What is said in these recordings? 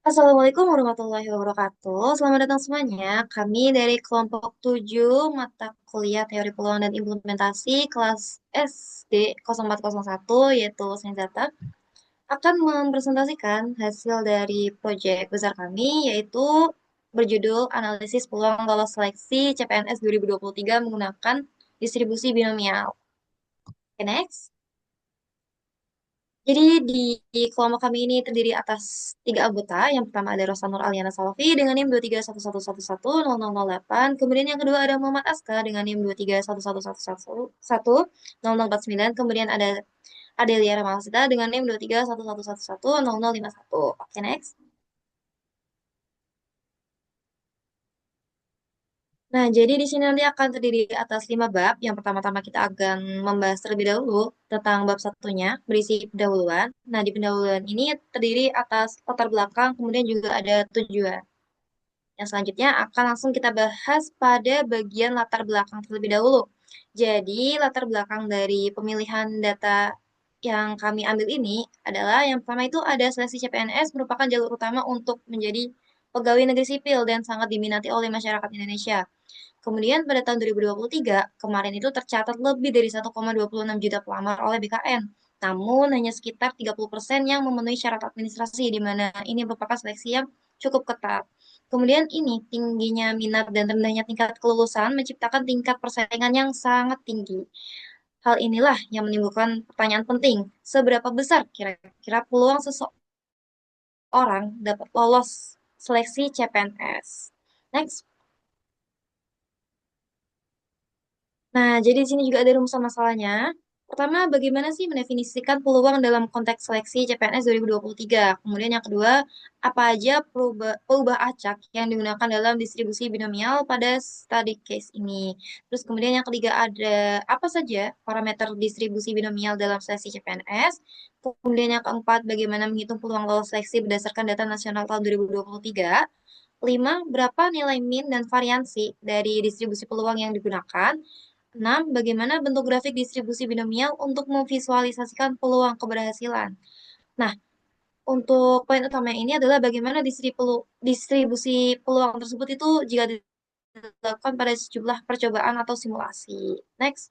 Assalamualaikum warahmatullahi wabarakatuh. Selamat datang semuanya. Kami dari kelompok 7 mata kuliah Teori Peluang dan Implementasi kelas SD 0401 yaitu Sains Data akan mempresentasikan hasil dari proyek besar kami yaitu berjudul Analisis Peluang Lolos Seleksi CPNS 2023 menggunakan distribusi binomial. Oke, next. Jadi di kelompok kami ini terdiri atas tiga anggota. Yang pertama ada Rosanur Aliana Salafi dengan NIM 2311111008. Kemudian yang kedua ada Muhammad Aska dengan NIM 231111100049. Kemudian ada Adelia Ramasita dengan NIM 231111100051. Oke, next. Nah, jadi di sini nanti akan terdiri atas 5 bab. Yang pertama-tama kita akan membahas terlebih dahulu tentang bab satunya, berisi pendahuluan. Nah, di pendahuluan ini terdiri atas latar belakang, kemudian juga ada tujuan. Yang selanjutnya akan langsung kita bahas pada bagian latar belakang terlebih dahulu. Jadi, latar belakang dari pemilihan data yang kami ambil ini adalah yang pertama itu ada seleksi CPNS merupakan jalur utama untuk menjadi pegawai negeri sipil dan sangat diminati oleh masyarakat Indonesia. Kemudian pada tahun 2023, kemarin itu tercatat lebih dari 1,26 juta pelamar oleh BKN. Namun hanya sekitar 30% yang memenuhi syarat administrasi, di mana ini merupakan seleksi yang cukup ketat. Kemudian ini tingginya minat dan rendahnya tingkat kelulusan menciptakan tingkat persaingan yang sangat tinggi. Hal inilah yang menimbulkan pertanyaan penting, seberapa besar kira-kira peluang seseorang dapat lolos seleksi CPNS. Next. Nah, jadi di sini juga ada rumusan masalahnya. Pertama, bagaimana sih mendefinisikan peluang dalam konteks seleksi CPNS 2023? Kemudian yang kedua, apa aja peubah acak yang digunakan dalam distribusi binomial pada study case ini? Terus kemudian yang ketiga ada apa saja parameter distribusi binomial dalam seleksi CPNS? Kemudian yang keempat, bagaimana menghitung peluang lolos seleksi berdasarkan data nasional tahun 2023? 5. Berapa nilai min dan variansi dari distribusi peluang yang digunakan? 6. Bagaimana bentuk grafik distribusi binomial untuk memvisualisasikan peluang keberhasilan? Nah, untuk poin utama ini adalah bagaimana distribusi peluang tersebut itu jika dilakukan pada sejumlah percobaan atau simulasi. Next.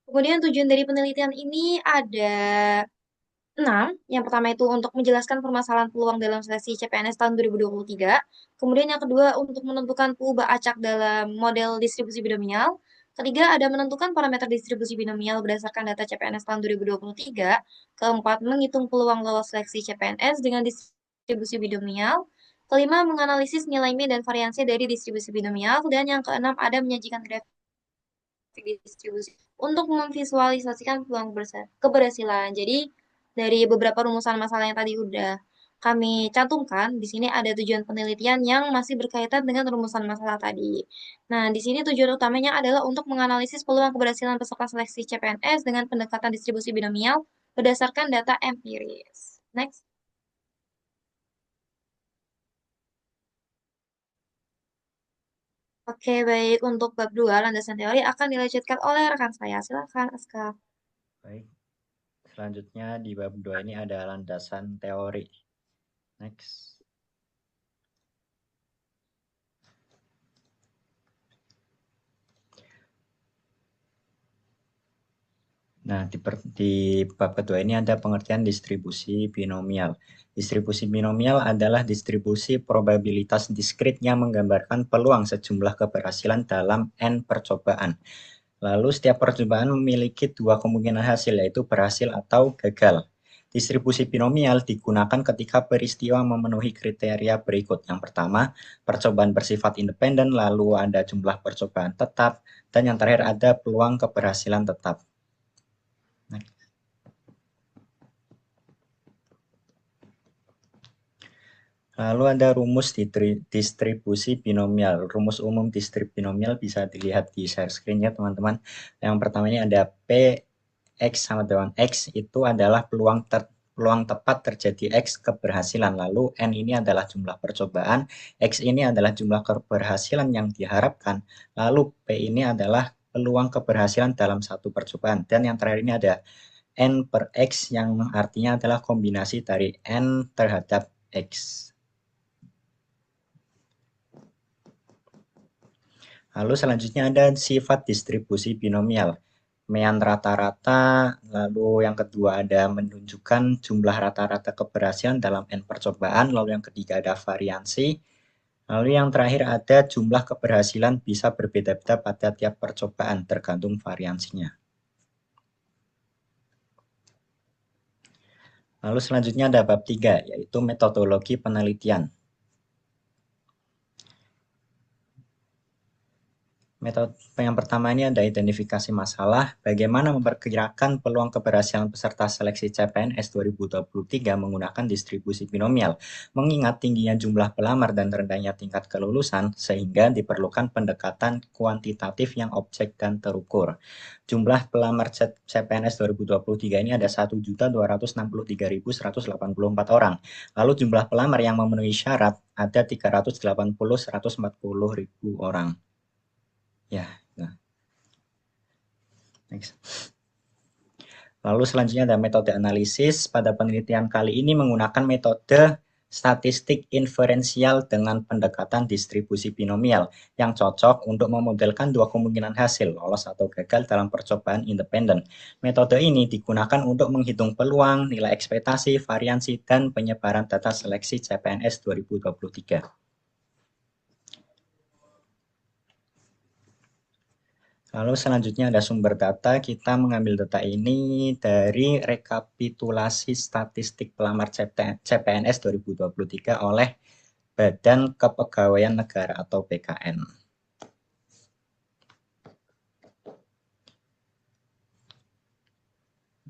Kemudian tujuan dari penelitian ini ada 6. Yang pertama itu untuk menjelaskan permasalahan peluang dalam seleksi CPNS tahun 2023. Kemudian yang kedua untuk menentukan perubahan acak dalam model distribusi binomial. Ketiga ada menentukan parameter distribusi binomial berdasarkan data CPNS tahun 2023. Keempat menghitung peluang lolos seleksi CPNS dengan distribusi binomial. Kelima menganalisis nilai min dan variansi dari distribusi binomial. Dan yang keenam ada menyajikan grafik distribusi untuk memvisualisasikan peluang keberhasilan. Jadi dari beberapa rumusan masalah yang tadi udah kami cantumkan, di sini ada tujuan penelitian yang masih berkaitan dengan rumusan masalah tadi. Nah, di sini tujuan utamanya adalah untuk menganalisis peluang keberhasilan peserta seleksi CPNS dengan pendekatan distribusi binomial berdasarkan data empiris. Next. Oke, baik. Untuk bab 2 landasan teori akan dilanjutkan oleh rekan saya. Silakan, Aska. Baik, selanjutnya di bab 2 ini ada landasan teori. Next. Nah, di bab kedua ini ada pengertian distribusi binomial. Distribusi binomial adalah distribusi probabilitas diskrit yang menggambarkan peluang sejumlah keberhasilan dalam N percobaan. Lalu setiap percobaan memiliki dua kemungkinan hasil, yaitu berhasil atau gagal. Distribusi binomial digunakan ketika peristiwa memenuhi kriteria berikut. Yang pertama, percobaan bersifat independen, lalu ada jumlah percobaan tetap, dan yang terakhir ada peluang keberhasilan tetap. Lalu ada rumus distribusi binomial. Rumus umum distribusi binomial bisa dilihat di share screen-nya teman-teman. Yang pertama ini ada Px sama dengan X itu adalah peluang tepat terjadi X keberhasilan. Lalu N ini adalah jumlah percobaan, X ini adalah jumlah keberhasilan yang diharapkan. Lalu P ini adalah peluang keberhasilan dalam satu percobaan. Dan yang terakhir ini ada N per X yang artinya adalah kombinasi dari N terhadap X. Lalu selanjutnya ada sifat distribusi binomial. Mean rata-rata, lalu yang kedua ada menunjukkan jumlah rata-rata keberhasilan dalam N percobaan, lalu yang ketiga ada variansi, lalu yang terakhir ada jumlah keberhasilan bisa berbeda-beda pada tiap percobaan tergantung variansinya. Lalu selanjutnya ada bab 3, yaitu metodologi penelitian. Metode yang pertama ini ada identifikasi masalah, bagaimana memperkirakan peluang keberhasilan peserta seleksi CPNS 2023 menggunakan distribusi binomial, mengingat tingginya jumlah pelamar dan rendahnya tingkat kelulusan, sehingga diperlukan pendekatan kuantitatif yang objek dan terukur. Jumlah pelamar CPNS 2023 ini ada 1.263.184 orang. Lalu jumlah pelamar yang memenuhi syarat ada 380.140.000 orang. Ya, nah, next. Lalu selanjutnya ada metode analisis. Pada penelitian kali ini menggunakan metode statistik inferensial dengan pendekatan distribusi binomial yang cocok untuk memodelkan dua kemungkinan hasil, lolos atau gagal dalam percobaan independen. Metode ini digunakan untuk menghitung peluang, nilai ekspektasi, variansi, dan penyebaran data seleksi CPNS 2023. Lalu selanjutnya ada sumber data. Kita mengambil data ini dari rekapitulasi statistik pelamar CPNS 2023 oleh Badan Kepegawaian Negara atau BKN.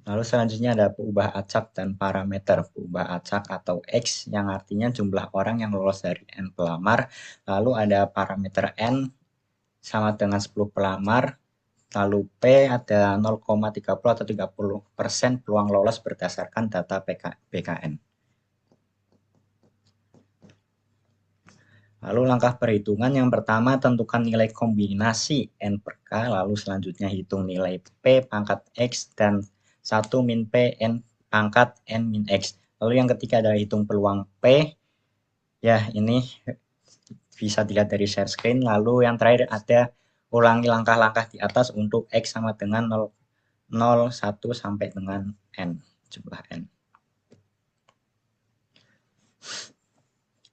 Lalu selanjutnya ada peubah acak dan parameter. Peubah acak atau X yang artinya jumlah orang yang lolos dari N pelamar. Lalu ada parameter N sama dengan 10 pelamar. Lalu P ada 0,30 atau 30% peluang lolos berdasarkan data BKN. Lalu langkah perhitungan yang pertama tentukan nilai kombinasi N per K, lalu selanjutnya hitung nilai P pangkat X dan 1 min P N pangkat N min X. Lalu yang ketiga adalah hitung peluang P. Ya, ini bisa dilihat dari share screen. Lalu yang terakhir ada ulangi langkah-langkah di atas untuk X sama dengan 0, 1 sampai dengan N, jumlah N.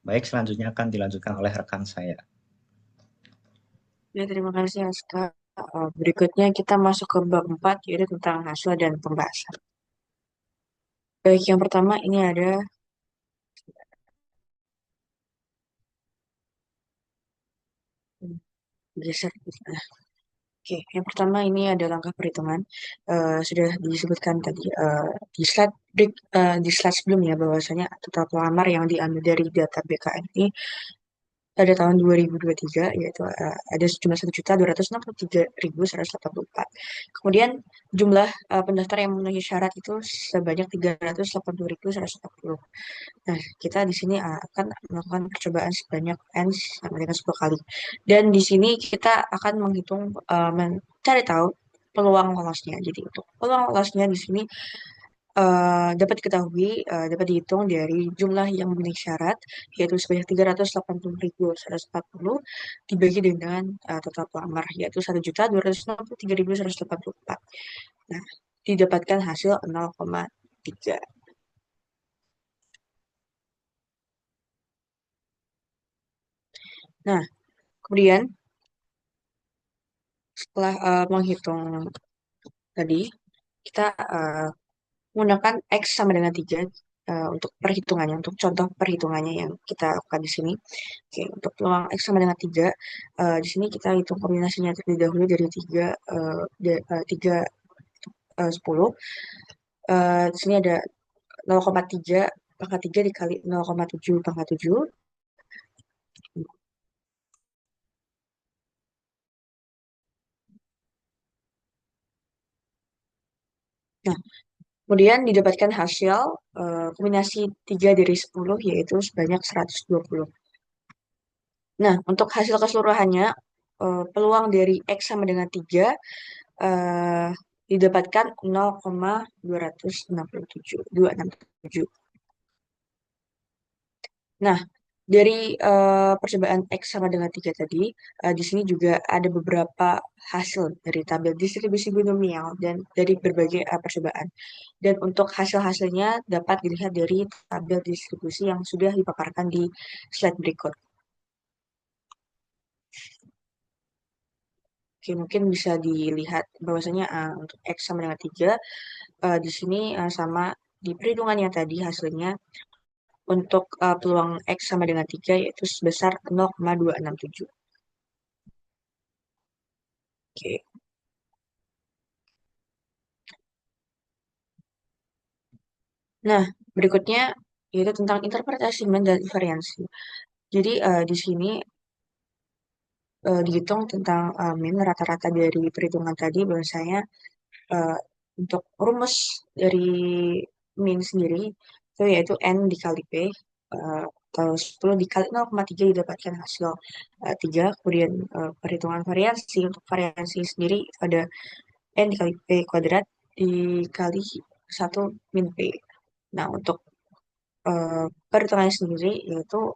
Baik, selanjutnya akan dilanjutkan oleh rekan saya. Ya, terima kasih Aska. Berikutnya kita masuk ke bab 4, yaitu tentang hasil dan pembahasan. Baik, yang pertama ini ada geser. Oke, yang pertama ini ada langkah perhitungan. Sudah disebutkan tadi di slide sebelumnya bahwasanya total pelamar yang diambil dari data BKN ini pada tahun 2023 yaitu ada sejumlah 1.263.184. Kemudian jumlah pendaftar yang memenuhi syarat itu sebanyak 380.140. Nah, kita di sini akan melakukan percobaan sebanyak N sama dengan 10 kali. Dan di sini kita akan menghitung mencari tahu peluang lolosnya. Jadi untuk peluang lolosnya di sini dapat diketahui, dapat dihitung dari jumlah yang memenuhi syarat, yaitu sebanyak 380.140 dibagi dengan total pelamar, yaitu 1.263.184. Nah, didapatkan hasil 0,3. Nah, kemudian setelah menghitung tadi, kita menggunakan X sama dengan 3 untuk perhitungannya, untuk contoh perhitungannya yang kita lakukan di sini. Oke, untuk peluang X sama dengan 3, di sini kita hitung kombinasinya terlebih dahulu dari 3, 10. Di sini ada 0,3 pangkat 3 dikali 0,7 pangkat 7. Nah, kemudian didapatkan hasil kombinasi 3 dari 10 yaitu sebanyak 120. Nah, untuk hasil keseluruhannya, peluang dari X sama dengan 3 didapatkan 0,267. Nah, dari percobaan X sama dengan 3 tadi, di sini juga ada beberapa hasil dari tabel distribusi binomial dan dari berbagai percobaan. Dan untuk hasil-hasilnya dapat dilihat dari tabel distribusi yang sudah dipaparkan di slide berikut. Oke, mungkin bisa dilihat bahwasanya untuk X sama dengan 3, di sini sama di perhitungannya tadi hasilnya untuk peluang X sama dengan 3 yaitu sebesar 0,267. Oke. Nah, berikutnya yaitu tentang interpretasi mean dan invariansi. Jadi di sini dihitung tentang mean rata-rata dari perhitungan tadi bahwasanya eh, untuk rumus dari mean sendiri itu yaitu N dikali P atau 10 dikali 0,3 didapatkan hasil 3. Kemudian perhitungan variasi untuk variasi sendiri ada N dikali P kuadrat dikali 1 min P. Nah, untuk perhitungannya sendiri yaitu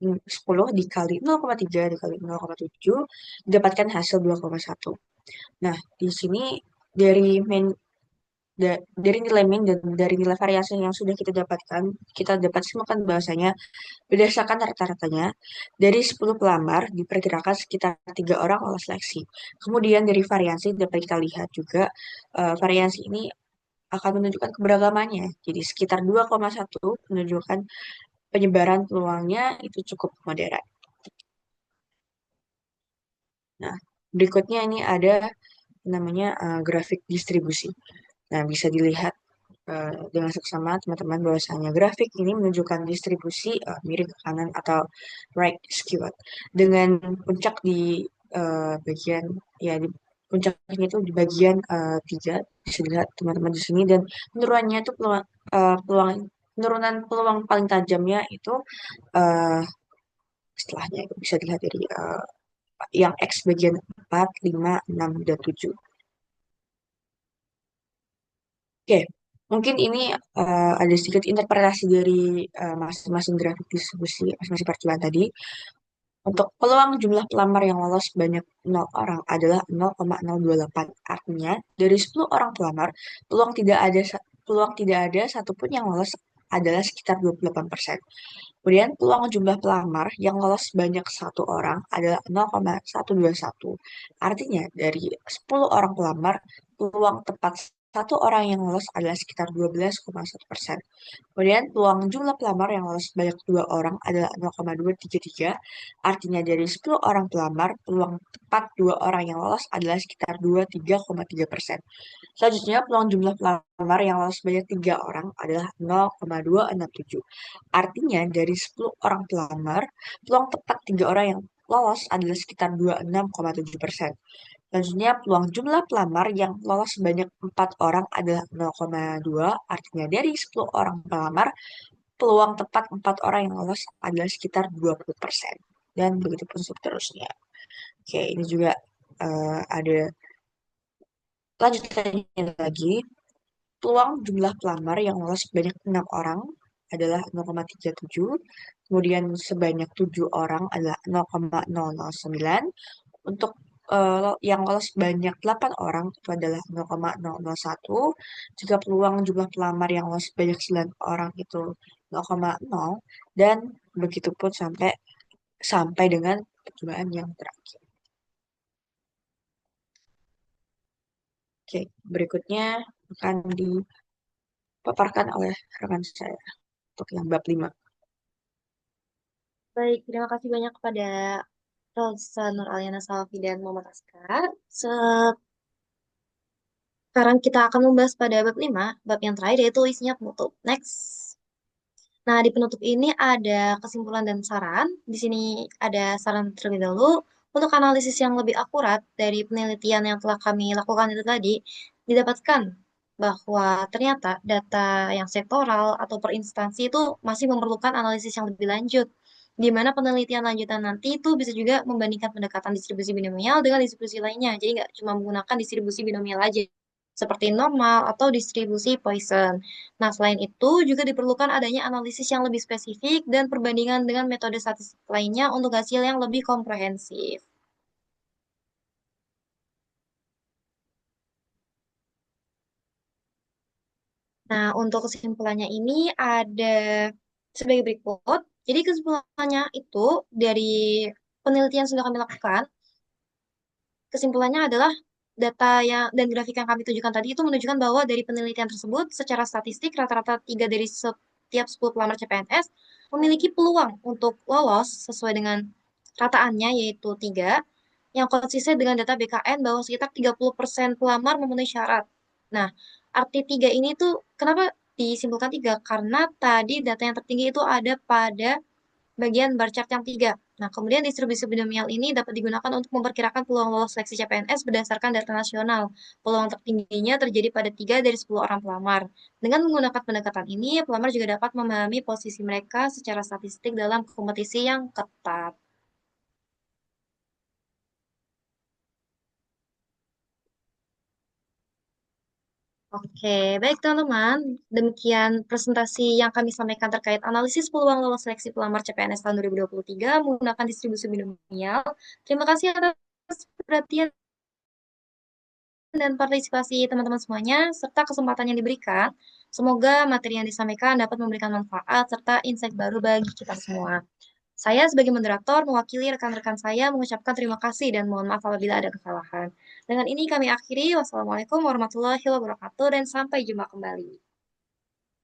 10 dikali 0,3 dikali 0,7 didapatkan hasil 2,1. Nah, di sini dari main dari nilai min dan dari nilai variasi yang sudah kita dapatkan, kita dapat simpulkan bahwasanya berdasarkan rata-ratanya dari 10 pelamar diperkirakan sekitar 3 orang lolos seleksi. Kemudian dari variasi dapat kita lihat juga variasi ini akan menunjukkan keberagamannya. Jadi sekitar 2,1 menunjukkan penyebaran peluangnya itu cukup moderat. Nah, berikutnya ini ada namanya grafik distribusi. Nah, bisa dilihat dengan seksama teman-teman bahwasanya grafik ini menunjukkan distribusi miring ke kanan atau right skewed dengan puncak di bagian ya di puncaknya itu di bagian 3 bisa dilihat teman-teman di sini dan penurunannya itu peluang penurunan peluang paling tajamnya itu eh, setelahnya itu bisa dilihat dari yang X bagian 4, 5, 6, dan 7. Oke, mungkin ini ada sedikit interpretasi dari masing-masing grafik distribusi masing-masing percobaan tadi. Untuk peluang jumlah pelamar yang lolos sebanyak 0 orang adalah 0,028. Artinya, dari 10 orang pelamar, peluang tidak ada satupun yang lolos adalah sekitar 28%. Kemudian peluang jumlah pelamar yang lolos sebanyak 1 orang adalah 0,121. Artinya dari 10 orang pelamar, peluang tepat 1 orang yang lolos adalah sekitar 12,1%. Kemudian peluang jumlah pelamar yang lolos sebanyak 2 orang adalah 0,233. Artinya dari 10 orang pelamar, peluang tepat 2 orang yang lolos adalah sekitar 23,3%. Selanjutnya, peluang jumlah pelamar yang lolos sebanyak 3 orang adalah 0,267. Artinya, dari 10 orang pelamar, peluang tepat 3 orang yang lolos adalah sekitar 26,7%. Selanjutnya, peluang jumlah pelamar yang lolos sebanyak 4 orang adalah 0,2. Artinya, dari 10 orang pelamar, peluang tepat 4 orang yang lolos adalah sekitar 20%. Dan begitu pun seterusnya. Oke, ini juga ada lanjutannya lagi. Peluang jumlah pelamar yang lolos sebanyak 6 orang adalah 0,37. Kemudian sebanyak 7 orang adalah 0,009. Untuk yang lolos sebanyak 8 orang itu adalah 0,001. Jika peluang jumlah pelamar yang lolos sebanyak 9 orang itu 0,0 dan begitu pun sampai sampai dengan percobaan yang terakhir. Oke, berikutnya akan dipaparkan oleh rekan saya untuk yang bab 5. Baik, terima kasih banyak kepada Rosa Nur Aliana Salafi dan Muhammad Askar. Sekarang kita akan membahas pada bab 5, bab yang terakhir yaitu isinya penutup. Next. Nah, di penutup ini ada kesimpulan dan saran. Di sini ada saran terlebih dahulu. Untuk analisis yang lebih akurat dari penelitian yang telah kami lakukan itu tadi, didapatkan bahwa ternyata data yang sektoral atau per instansi itu masih memerlukan analisis yang lebih lanjut, di mana penelitian lanjutan nanti itu bisa juga membandingkan pendekatan distribusi binomial dengan distribusi lainnya. Jadi nggak cuma menggunakan distribusi binomial aja. seperti normal atau distribusi Poisson. Nah, selain itu juga diperlukan adanya analisis yang lebih spesifik dan perbandingan dengan metode statistik lainnya untuk hasil yang lebih komprehensif. Nah, untuk kesimpulannya ini ada sebagai berikut. Jadi kesimpulannya itu dari penelitian yang sudah kami lakukan, kesimpulannya adalah data yang dan grafik yang kami tunjukkan tadi itu menunjukkan bahwa dari penelitian tersebut secara statistik rata-rata 3 dari setiap 10 pelamar CPNS memiliki peluang untuk lolos sesuai dengan rataannya yaitu 3 yang konsisten dengan data BKN bahwa sekitar 30% pelamar memenuhi syarat. Nah, arti 3 ini tuh kenapa disimpulkan 3? Karena tadi data yang tertinggi itu ada pada bagian bar chart yang 3. Nah, kemudian distribusi binomial ini dapat digunakan untuk memperkirakan peluang lolos seleksi CPNS berdasarkan data nasional. Peluang tertingginya terjadi pada 3 dari 10 orang pelamar. Dengan menggunakan pendekatan ini, pelamar juga dapat memahami posisi mereka secara statistik dalam kompetisi yang ketat. Oke, baik teman-teman. Demikian presentasi yang kami sampaikan terkait analisis peluang lolos seleksi pelamar CPNS tahun 2023 menggunakan distribusi binomial. Terima kasih atas perhatian dan partisipasi teman-teman semuanya, serta kesempatan yang diberikan. Semoga materi yang disampaikan dapat memberikan manfaat serta insight baru bagi kita semua. Saya sebagai moderator mewakili rekan-rekan saya mengucapkan terima kasih dan mohon maaf apabila ada kesalahan. Dengan ini kami akhiri. Wassalamualaikum warahmatullahi wabarakatuh dan sampai jumpa kembali.